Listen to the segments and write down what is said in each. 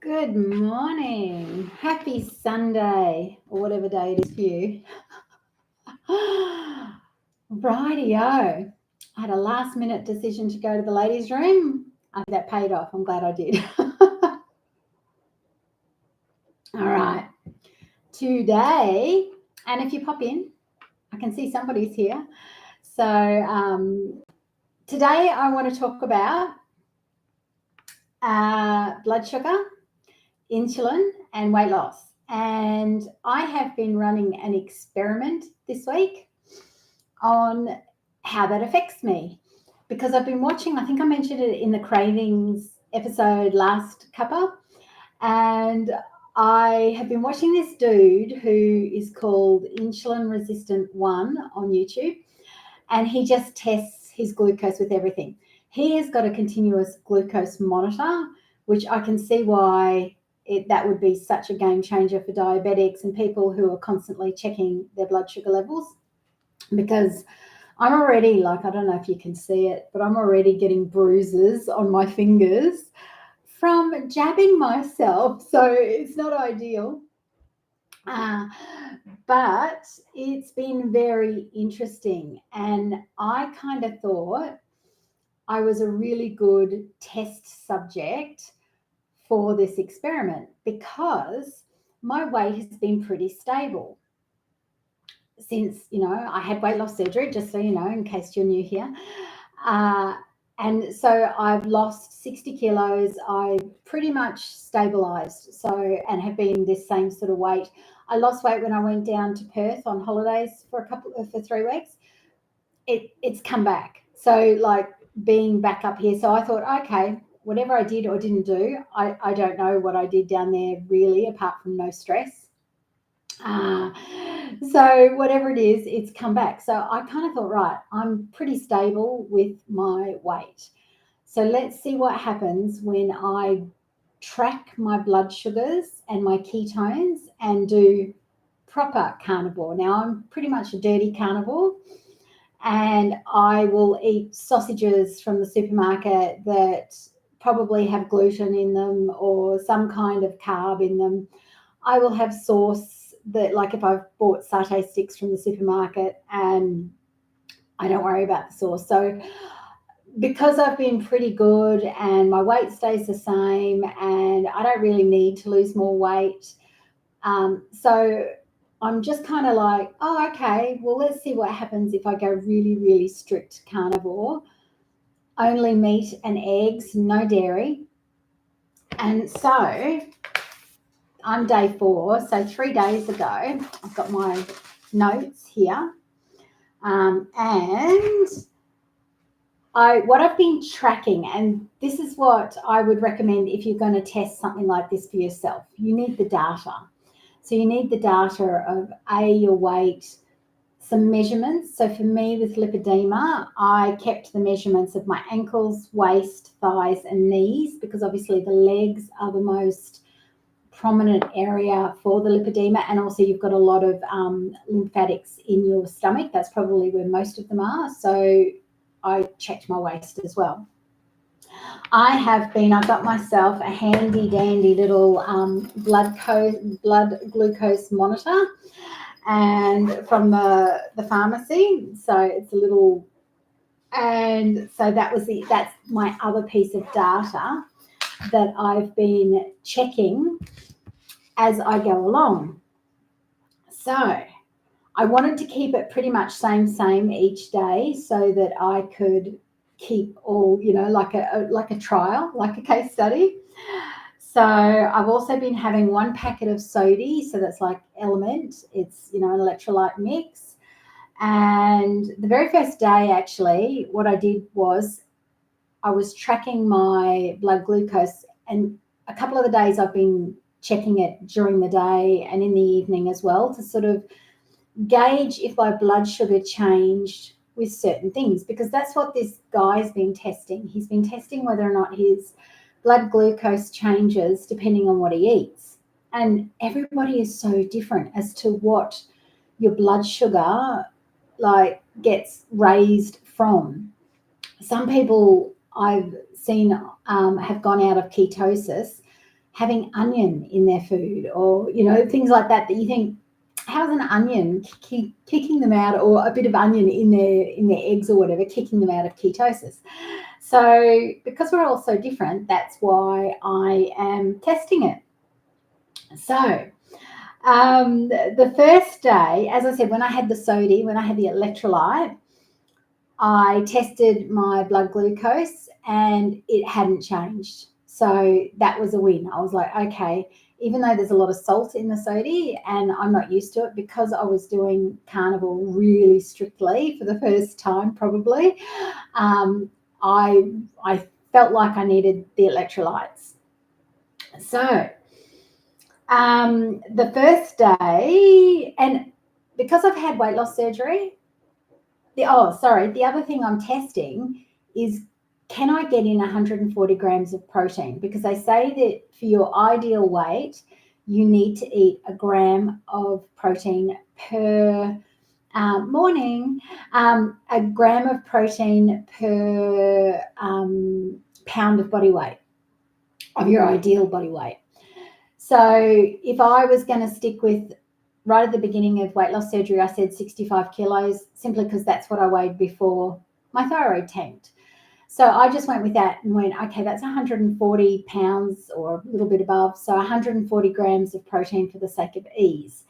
Good morning. Happy Sunday, or whatever day it is for you. Rightio. I had a last minute decision to go to the ladies' room. I think that paid off. I'm glad I did. All right. Today, and if you pop in, I can see somebody's here. So today I want to talk about blood sugar, insulin, and weight loss. And I have been running an experiment this week on how that affects me, because I've been watching, I think I mentioned it in the cravings episode last Cuppa, and I have been watching this dude who is called Insulin Resistant 1 on YouTube, and he just tests his glucose with everything. He has got a continuous glucose monitor, which I can see why that would be such a game changer for diabetics and people who are constantly checking their blood sugar levels, because I'm already, I don't know if you can see it, but I'm already getting bruises on my fingers from jabbing myself. So it's not ideal. But it's been very interesting. And I kind of thought I was a really good test subject for this experiment, because my weight has been pretty stable since, I had weight loss surgery, just so you know, in case you're new here. And so I've lost 60 kilos. I pretty much stabilized. And have been this same sort of weight. I lost weight when I went down to Perth on holidays for 3 weeks. It's come back. So being back up here. So I thought, okay, whatever I did or didn't do, I don't know what I did down there really, apart from no stress. So whatever it is, it's come back. So I kind of thought, right, I'm pretty stable with my weight. So let's see what happens when I track my blood sugars and my ketones and do proper carnivore. Now, I'm pretty much a dirty carnivore, and I will eat sausages from the supermarket that probably have gluten in them or some kind of carb in them. I will have sauce that, if I've bought satay sticks from the supermarket, and I don't worry about the sauce. So because I've been pretty good and my weight stays the same and I don't really need to lose more weight, so I'm just kind of okay, well, let's see what happens if I go really, really strict carnivore, only meat and eggs, no dairy. And so I'm day 4. So 3 days ago, I've got my notes here. And what I've been tracking, and this is what I would recommend if you're going to test something like this for yourself, you need the data. So you need the data of your weight, some measurements. So for me with lipedema, I kept the measurements of my ankles, waist, thighs, and knees, because obviously the legs are the most prominent area for the lipedema, and also you've got a lot of lymphatics in your stomach. That's probably where most of them are. So I checked my waist as well. I've got myself a handy dandy little blood glucose monitor, and from the pharmacy. So it's a little, and so that's my other piece of data that I've been checking as I go along. So I wanted to keep it pretty much same each day, so that I could keep all, like a trial, like a case study. So I've also been having 1 packet of sody, so that's like Element. It's, an electrolyte mix. And the very first day, actually, what I did was I was tracking my blood glucose, and a couple of the days I've been checking it during the day and in the evening as well, to sort of gauge if my blood sugar changed with certain things, because that's what this guy's been testing. He's been testing whether or not his blood glucose changes depending on what he eats. And everybody is so different as to what your blood sugar gets raised from. Some people I've seen have gone out of ketosis, having onion in their food, or, you know, things like that you think, how's an onion kicking them out, or a bit of onion in their eggs or whatever, kicking them out of ketosis? So because we're all so different, that's why I am testing it. So the first day, as I said, when I had the sodium, when I had the electrolyte, I tested my blood glucose and it hadn't changed. So that was a win. I was like, okay, even though there's a lot of salt in the soda and I'm not used to it, because I was doing carnivore really strictly for the first time probably, I felt like I needed the electrolytes. So the first day, and because I've had weight loss surgery, the other thing I'm testing is, can I get in 140 grams of protein? Because they say that for your ideal weight, you need to eat a gram of protein per morning, a gram of protein per pound of body weight, of your ideal body weight. So if I was going to stick with, right at the beginning of weight loss surgery, I said 65 kilos, simply because that's what I weighed before my thyroid tanked. So I just went with that and went, okay, that's 140 pounds or a little bit above. So 140 grams of protein for the sake of ease.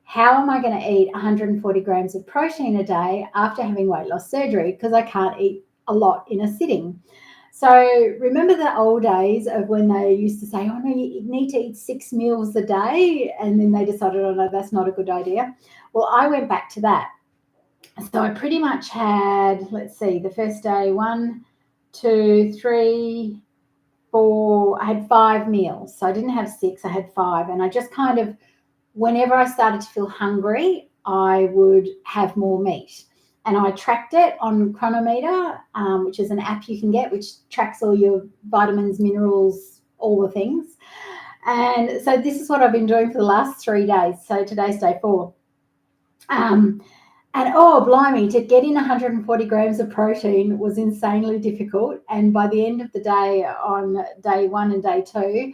How am I going to eat 140 grams of protein a day after having weight loss surgery? Because I can't eat a lot in a sitting. So remember the old days of when they used to say, oh no, you need to eat 6 meals a day. And then they decided, oh no, that's not a good idea. Well, I went back to that. So I pretty much had, let's see, the first day, 1, 2, 3, 4, I had 5 meals. So I didn't have 6, I had 5. And I just kind of, whenever I started to feel hungry, I would have more meat. And I tracked it on Chronometer, which is an app you can get, which tracks all your vitamins, minerals, all the things. And so this is what I've been doing for the last 3 days. So today's day 4. And oh, blimey, to get in 140 grams of protein was insanely difficult. And by the end of the day, on day 1 and day 2,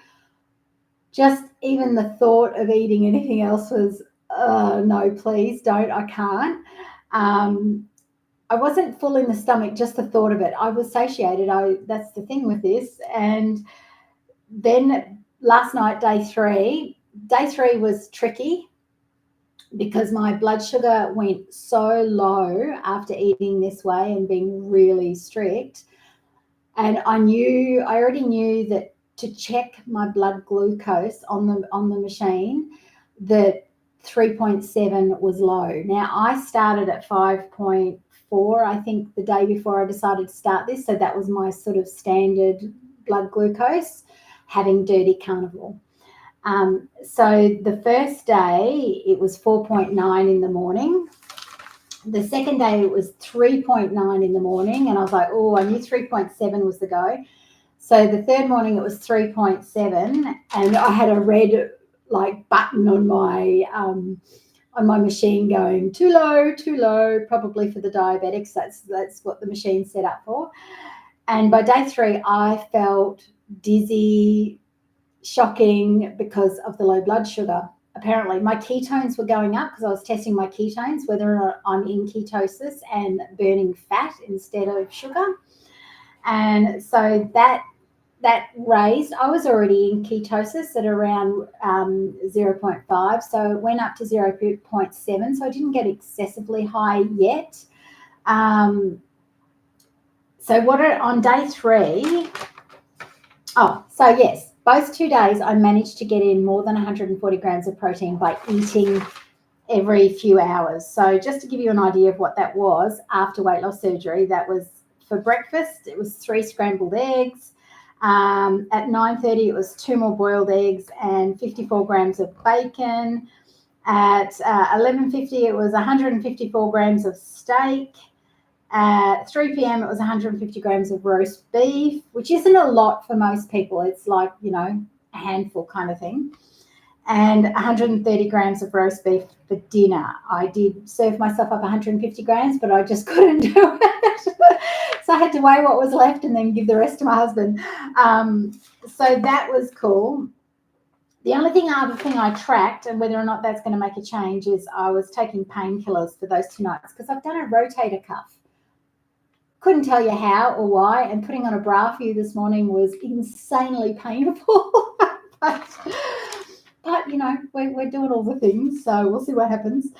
just even the thought of eating anything else was, no, please don't, I can't. I wasn't full in the stomach, just the thought of it. I was satiated. That's the thing with this. And then last night, day 3 was tricky because my blood sugar went so low after eating this way and being really strict. And I already knew that to check my blood glucose on the machine, that 3.7 was low. Now I started at 5.4, I think, the day before I decided to start this. So that was my sort of standard blood glucose, having dirty carnivore. So the first day it was 4.9 in the morning. The second day it was 3.9 in the morning, and I was like, oh, I knew 3.7 was the go. So the third morning it was 3.7, and I had a red button on my machine going too low, probably for the diabetics. That's what the machine's set up for. And by day 3 I felt dizzy, shocking, because of the low blood sugar. Apparently my ketones were going up because I was testing my ketones, whether or not I'm in ketosis and burning fat instead of sugar. And so that raised, I was already in ketosis at around 0.5, so it went up to 0.7, so I didn't get excessively high yet. So on day 3, so yes, both 2 days I managed to get in more than 140 grams of protein by eating every few hours. So just to give you an idea of what that was after weight loss surgery, that was for breakfast, it was 3 scrambled eggs. At 9:30 it was 2 more boiled eggs and 54 grams of bacon. At 11:50 it was 154 grams of steak. At 3 p.m. it was 150 grams of roast beef, which isn't a lot for most people. It's like, a handful kind of thing. And 130 grams of roast beef for dinner. I did serve myself up 150 grams, but I just couldn't do it. So I had to weigh what was left and then give the rest to my husband. So that was cool. The other thing I tracked, and whether or not that's going to make a change, is I was taking painkillers for those 2 nights because I've done a rotator cuff. Couldn't tell you how or why, and putting on a bra for you this morning was insanely painful. but you know, we're doing all the things, so we'll see what happens.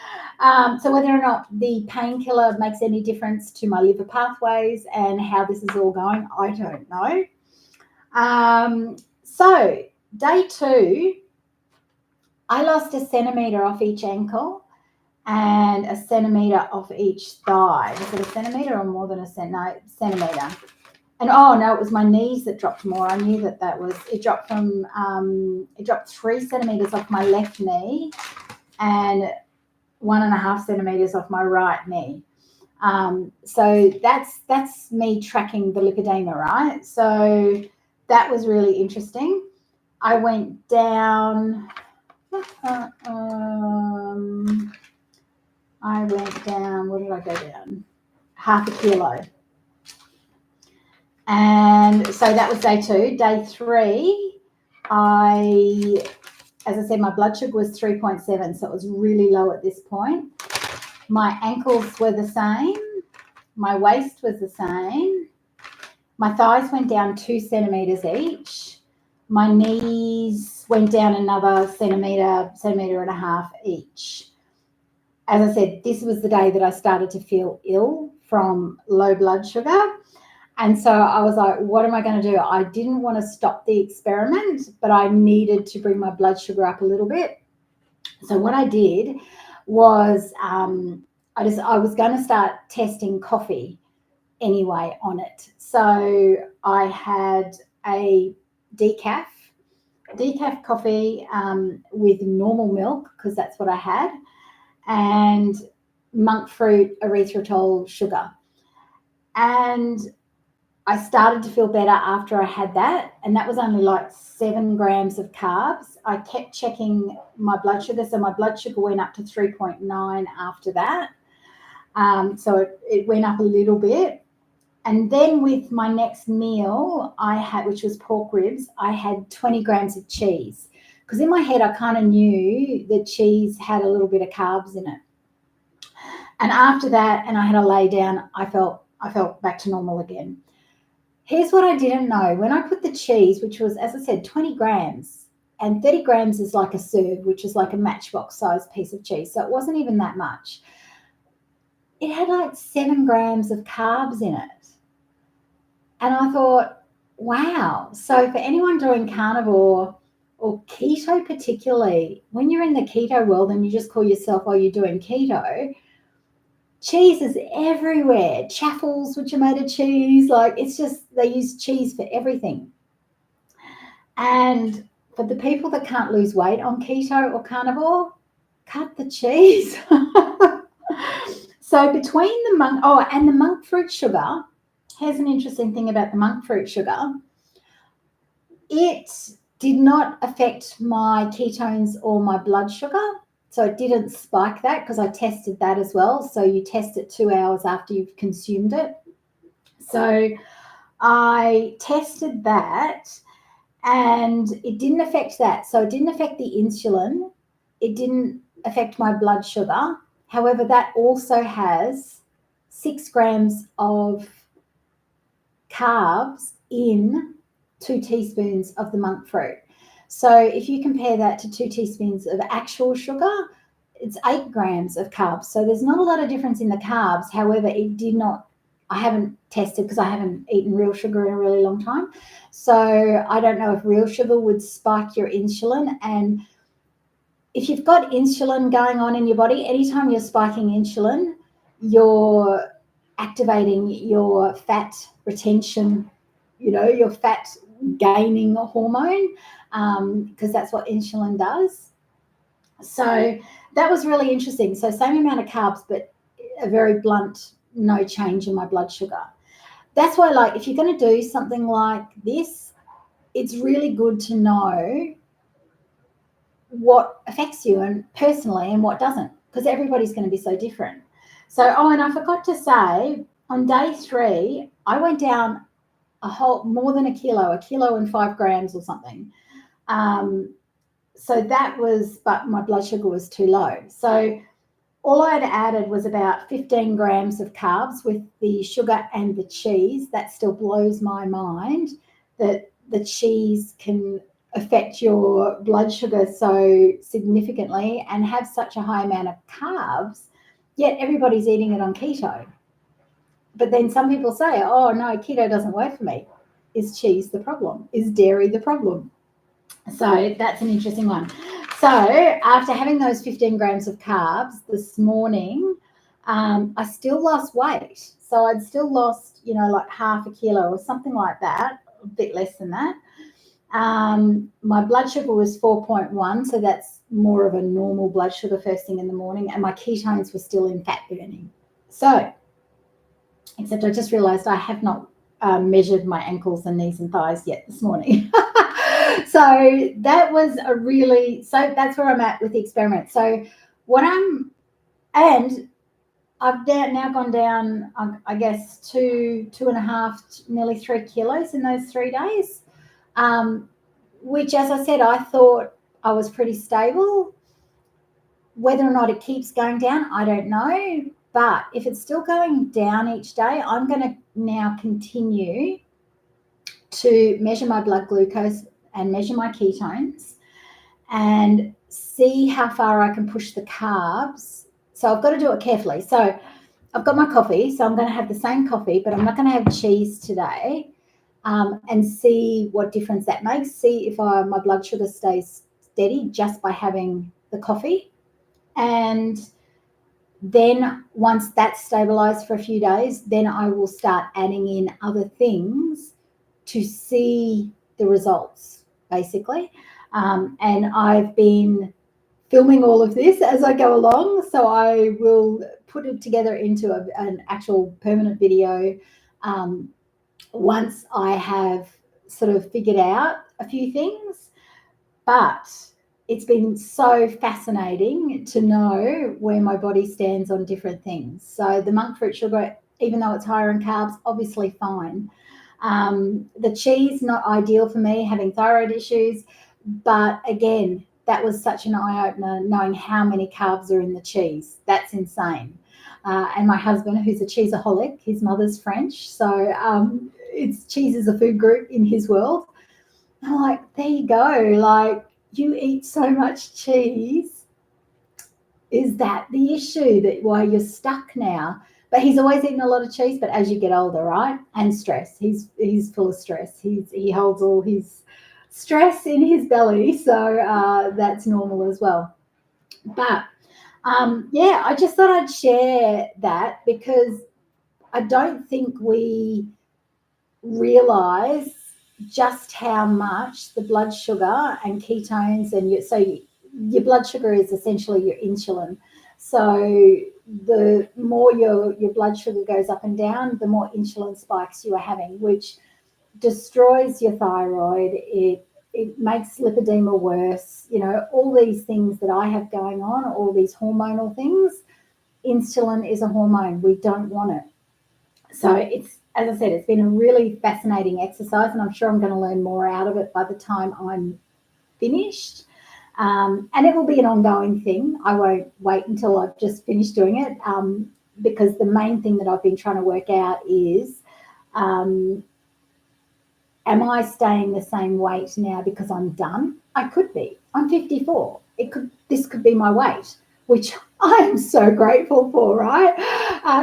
So whether or not the painkiller makes any difference to my liver pathways and how this is all going, I don't know. So day 2, I lost a centimetre off each ankle and a centimetre off each thigh. Was it a centimetre or more than a centimetre? And oh no, it was my knees that dropped more. I knew that was, it dropped 3 centimetres off my left knee and 1.5 centimetres off my right knee. So that's me tracking the lipedema, right? So that was really interesting. I went down, what did I go down? 0.5 kilo. And so that was day 2. Day 3, as I said, my blood sugar was 3.7, so it was really low at this point. My ankles were the same. My waist was the same. My thighs went down 2 centimetres each. My knees went down another centimetre and a half each. As I said, this was the day that I started to feel ill from low blood sugar. And so I was like, what am I going to do? I didn't want to stop the experiment, but I needed to bring my blood sugar up a little bit. So what I did was I was going to start testing coffee anyway on it. So I had a decaf coffee with normal milk, because that's what I had, and monk fruit erythritol sugar. And I started to feel better after I had that, and that was only like 7 grams of carbs. I kept checking my blood sugar, so my blood sugar went up to 3.9 after that. So it went up a little bit. And then with my next meal I had, which was pork ribs, I had 20 grams of cheese, because in my head I kind of knew that cheese had a little bit of carbs in it. And after that, and I had to lay down, I felt back to normal again. Here's what I didn't know. When I put the cheese, which was, as I said, 20 grams, and 30 grams is like a serve, which is like a matchbox size piece of cheese, so it wasn't even that much. It had like 7 grams of carbs in it. And I thought, wow. So for anyone doing carnivore or keto particularly, when you're in the keto world and you just call yourself, oh, you're doing keto, cheese is everywhere. Chaffles, which are made of cheese, like it's just, they use cheese for everything. And for the people that can't lose weight on keto or carnivore, cut the cheese. So between the monk fruit sugar, here's an interesting thing about the monk fruit sugar. It did not affect my ketones or my blood sugar. So it didn't spike that, because I tested that as well. So you test it 2 hours after you've consumed it. So I tested that and it didn't affect that. So it didn't affect the insulin. It didn't affect my blood sugar. However, that also has 6 grams of carbs in 2 teaspoons of the monk fruit. So if you compare that to 2 teaspoons of actual sugar, it's 8 grams of carbs. So there's not a lot of difference in the carbs. However, it did not, I haven't tested because I haven't eaten real sugar in a really long time. So I don't know if real sugar would spike your insulin. And if you've got insulin going on in your body, anytime you're spiking insulin, you're activating your fat retention, your fat gaining hormone, because that's what insulin does. So that was really interesting. So same amount of carbs, but a very blunt, no change in my blood sugar. That's why, like, if you're going to do something like this, it's really good to know what affects you and personally and what doesn't, because everybody's going to be so different. So, and I forgot to say, on day 3, I went down more than a kilo and 5 grams or something. So that was, but my blood sugar was too low. So all I had added was about 15 grams of carbs with the sugar and the cheese. That still blows my mind that the cheese can affect your blood sugar so significantly and have such a high amount of carbs, yet everybody's eating it on keto. But then some people say, oh no, keto doesn't work for me. Is cheese the problem? Is dairy the problem? So that's an interesting one. So after having those 15 grams of carbs this morning, I still lost weight. So I'd still lost, like half a kilo or something like that, a bit less than that. My blood sugar was 4.1, so that's more of a normal blood sugar first thing in the morning, and my ketones were still in fat burning. So, except I just realized I have not measured my ankles and knees and thighs yet this morning. So that was so that's where I'm at with the experiment. So I've now gone down, I guess, 2.5, nearly 3 kilos in those 3 days, which, as I said, I thought I was pretty stable. Whether or not it keeps going down, I don't know. But if it's still going down each day, I'm going to now continue to measure my blood glucose and measure my ketones and see how far I can push the carbs. So I've got to do it carefully. So I've got my coffee, so I'm going to have the same coffee, but I'm not going to have cheese today, and see what difference that makes. See if my blood sugar stays steady just by having the coffee. And then once that's stabilized for a few days, then I will start adding in other things to see the results, basically. And I've been filming all of this as I go along, so I will put it together into an actual permanent video once I have sort of figured out a few things. But it's been so fascinating to know where my body stands on different things. So the monk fruit sugar, even though it's higher in carbs, obviously fine. The cheese, not ideal for me, having thyroid issues. But again, that was such an eye-opener, knowing how many carbs are in the cheese. That's insane. And my husband, who's a cheeseaholic, his mother's French, so cheese is a food group in his world. I'm like, there you go. Like, you eat so much cheese. Is that the issue, that why you're stuck now? But he's always eaten a lot of cheese, but as you get older, right? And stress. He's full of stress. He holds all his stress in his belly, so that's normal as well. But I just thought I'd share that because I don't think we realize just how much the blood sugar and ketones and your blood sugar is essentially your insulin. So the more your blood sugar goes up and down, the more insulin spikes you are having, which destroys your thyroid. It makes lipedema worse. All these things that I have going on, all these hormonal things. Insulin is a hormone. We don't want it. So it's, as I said, it's been a really fascinating exercise, and I'm sure I'm going to learn more out of it by the time I'm finished. And it will be an ongoing thing. I won't wait until I've just finished doing it, because the main thing that I've been trying to work out is, am I staying the same weight now because I'm done? I could be. I'm 54. This could be my weight, which I am so grateful for, right?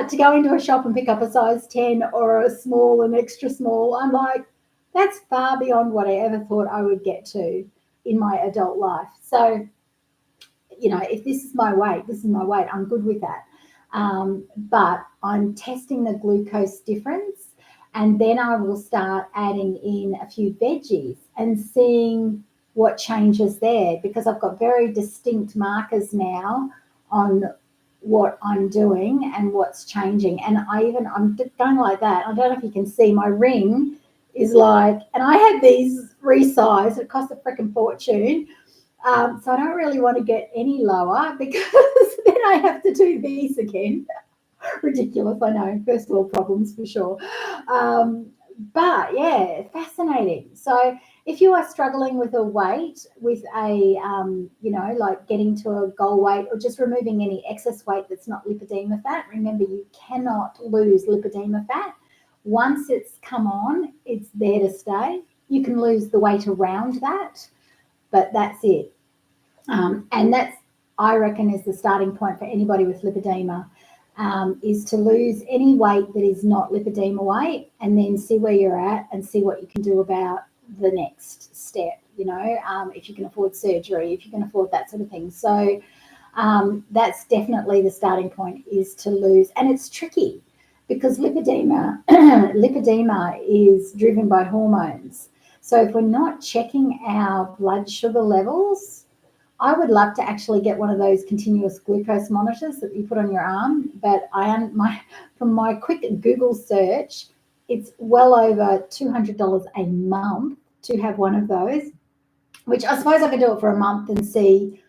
To go into a shop and pick up a size 10 or a small and extra small, I'm like, that's far beyond what I ever thought I would get to in my adult life. So, if this is my weight, this is my weight. I'm good with that. But I'm testing the glucose difference, and then I will start adding in a few veggies and seeing what changes there, because I've got very distinct markers now on what I'm doing and what's changing. And I'm going like that. I don't know if you can see, my ring is like, and I had these resized. It cost a freaking fortune. So I don't really want to get any lower, because then I have to do these again. Ridiculous, I know. First world problems for sure. But yeah, fascinating. So if you are struggling with a weight, with a, like getting to a goal weight or just removing any excess weight that's not lipedema fat, remember you cannot lose lipedema fat. Once it's come on, it's there to stay. You can lose the weight around that, but that's it. And that's, I reckon, is the starting point for anybody with lipedema, is to lose any weight that is not lipedema weight, and then see where you're at and see what you can do about the next step. If you can afford surgery, if you can afford that sort of thing. So that's definitely the starting point, is to lose. And it's tricky because lipedema, lipedema is driven by hormones. So if we're not checking our blood sugar levels, I would love to actually get one of those continuous glucose monitors that you put on your arm, but from my quick Google search, it's well over $200 a month to have one of those, which I suppose I could do it for a month and see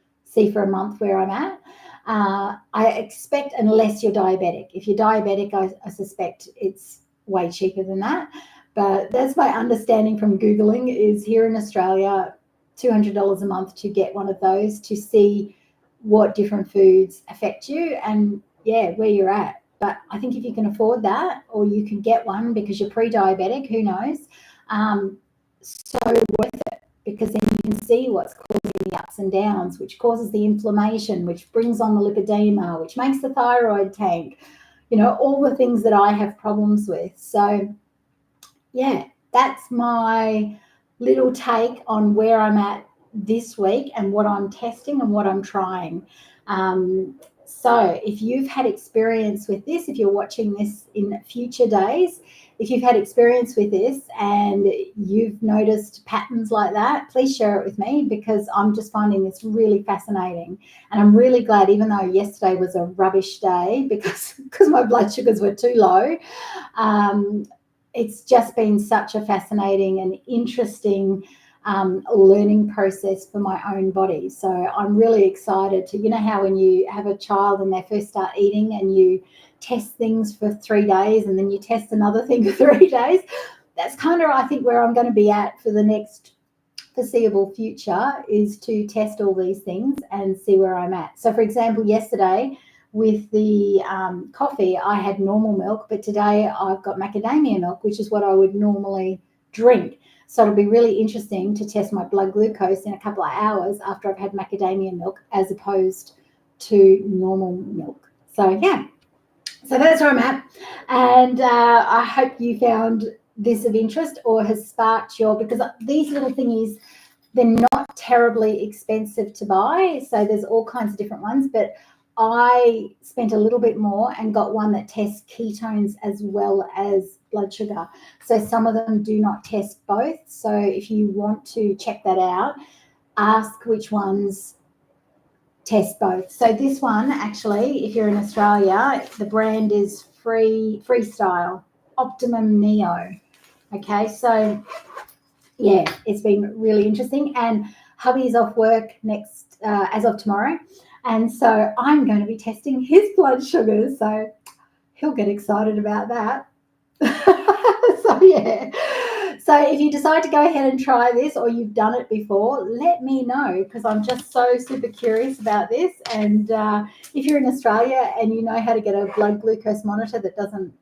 for a month where I'm at. I expect, unless you're diabetic. If you're diabetic, I suspect it's way cheaper than that. But that's my understanding from Googling, is here in Australia, $200 a month to get one of those, to see what different foods affect you and, yeah, where you're at. But I think if you can afford that, or you can get one because you're pre-diabetic, who knows, so worth it, because then you can see what's causing the ups and downs, which causes the inflammation, which brings on the lipedema, which makes the thyroid tank, all the things that I have problems with. So, yeah, that's my little take on where I'm at this week and what I'm testing and what I'm trying. So if you've had experience with this, if you're watching this in future days, if you've had experience with this and you've noticed patterns like that, please share it with me, because I'm just finding this really fascinating. And I'm really glad, even though yesterday was a rubbish day because my blood sugars were too low, it's just been such a fascinating and interesting learning process for my own body. So I'm really excited to, how when you have a child and they first start eating and you test things for 3 days and then you test another thing for 3 days, that's kind of, I think, where I'm going to be at for the next foreseeable future, is to test all these things and see where I'm at. So for example, yesterday with the coffee, I had normal milk, but today I've got macadamia milk, which is what I would normally drink. So it'll be really interesting to test my blood glucose in a couple of hours after I've had macadamia milk as opposed to normal milk. So yeah, so that's where I'm at. And I hope you found this of interest or has sparked because these little thingies, they're not terribly expensive to buy. So there's all kinds of different ones, but I spent a little bit more and got one that tests ketones as well as blood sugar. So some of them do not test both. So if you want to check that out, ask which ones test both. So this one, actually, if you're in Australia, the brand is Freestyle Optimum Neo. Okay, so yeah, it's been really interesting. And hubby's off work as of tomorrow. And so I'm going to be testing his blood sugars. So he'll get excited about that. So yeah. So if you decide to go ahead and try this, or you've done it before, let me know, because I'm just so super curious about this. And if you're in Australia and you know how to get a blood glucose monitor that doesn't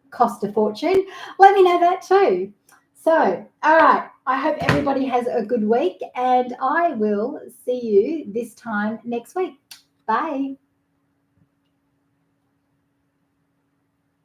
cost a fortune, let me know that too. So, all right, I hope everybody has a good week, and I will see you this time next week. Bye.